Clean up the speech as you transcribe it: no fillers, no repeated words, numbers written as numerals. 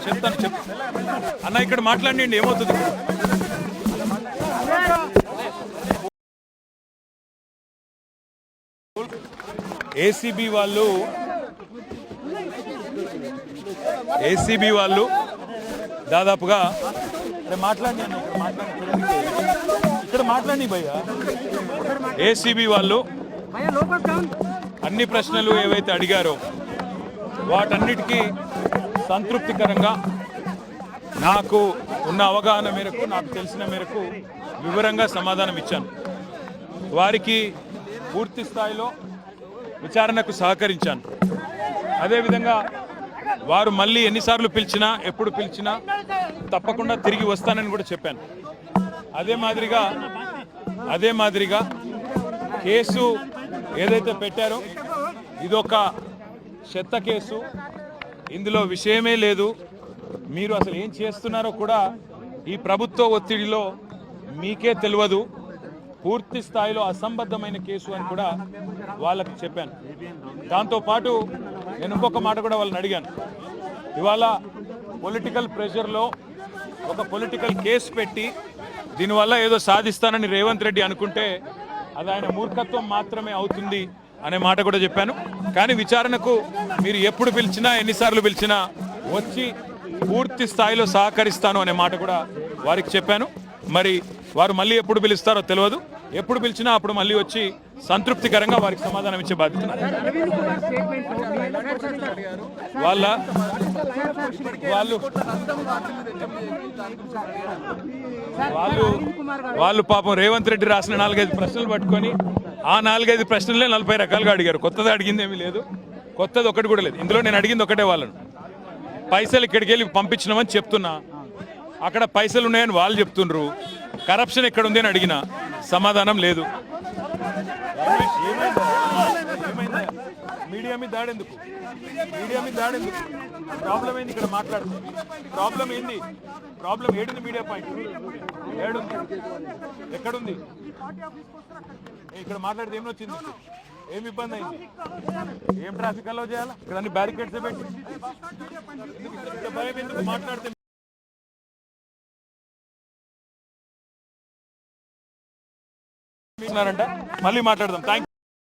చెప్తాను అన్న, ఇక్కడ మాట్లాడండి, ఏమవుతుంది? ఏసీబీ వాళ్ళు దాదాపుగా మాట్లాడి ఇక్కడ మాట్లాడి భయ్యా, ఏసీబీ వాళ్ళు అన్ని ప్రశ్నలు ఏవైతే అడిగారో వాటన్నిటికీ సంతృప్తికరంగా నాకు ఉన్న అవగాహన మేరకు, నాకు తెలిసిన మేరకు వివరంగా సమాధానం ఇచ్చాను. వారికి పూర్తి స్థాయిలో విచారణకు సహకరించాను. అదేవిధంగా వారు మళ్ళీ ఎన్నిసార్లు పిలిచినా, ఎప్పుడు పిలిచినా తప్పకుండా తిరిగి వస్తానని కూడా చెప్పాను. అదే మాదిరిగా కేసు ఏదైతే పెట్టారో ఇదొక చెత్త కేసు, ఇందులో విషయమే లేదు, మీరు అసలు ఏం చేస్తున్నారో కూడా ఈ ప్రభుత్వ ఒత్తిడిలో మీకే తెలియదు, పూర్తి స్థాయిలో అసంబద్ధమైన కేసు అని కూడా వాళ్ళకి చెప్పాను. దాంతోపాటు నేను ఇంకొక మాట కూడా వాళ్ళని అడిగాను. ఇవాళ పొలిటికల్ ప్రెషర్లో ఒక పొలిటికల్ కేసు పెట్టి దీనివల్ల ఏదో సాధిస్తానని రేవంత్ రెడ్డి అనుకుంటే అది ఆయన మూర్ఖత్వం మాత్రమే అవుతుంది అనే మాట కూడా చెప్పాను. కానీ విచారణకు మీరు ఎప్పుడు పిలిచినా, ఎన్నిసార్లు పిలిచినా వచ్చి పూర్తి స్థాయిలో సహకరిస్తాను అనే మాట కూడా వారికి చెప్పాను. మరి వారు మళ్ళీ ఎప్పుడు పిలుస్తారో తెలియదు, ఎప్పుడు పిలిచినా అప్పుడు మళ్ళీ వచ్చి సంతృప్తికరంగా వారికి సమాధానం ఇచ్చే బాధ్యత. వాళ్ళు పాపం రేవంత్ రెడ్డి రాసిన 4-5 ప్రశ్నలు పట్టుకొని ఆ 4-5 ప్రశ్నలే 40 రకాలుగా అడిగారు. కొత్తది అడిగింది ఏమీ లేదు, కొత్తది ఒకటి కూడా లేదు. ఇందులో నేను అడిగింది ఒకటే, వాళ్ళను పైసలు ఇక్కడికి వెళ్ళి పంపించినామని చెప్తున్నా, అక్కడ పైసలు ఉన్నాయని వాళ్ళు చెప్తుండ్రు, కరప్షన్ ఎక్కడ ఉంది అని అడిగినా సమాధానం లేదు. మీడియా మీద దాడేందుకు? ప్రాబ్లం ఏంది? ఇక్కడ మాట్లాడుతుంది. ప్రాబ్లం ఏంది? ఏడుంది? మీడియా పాయింట్ ఏడుంది? ఎక్కడుంది? ఇక్కడ మాట్లాడితే ఏమొచ్చింది? ఏమి ఇబ్బంది అయింది? ఏం ట్రాఫిక్ అలో చేయాలా? ఇక్కడ అన్ని బ్యారికేడ్స్ పెట్టి భయం ఎందుకు? మాట్లాడితే మళ్ళీ మాట్లాడదాం. థ్యాంక్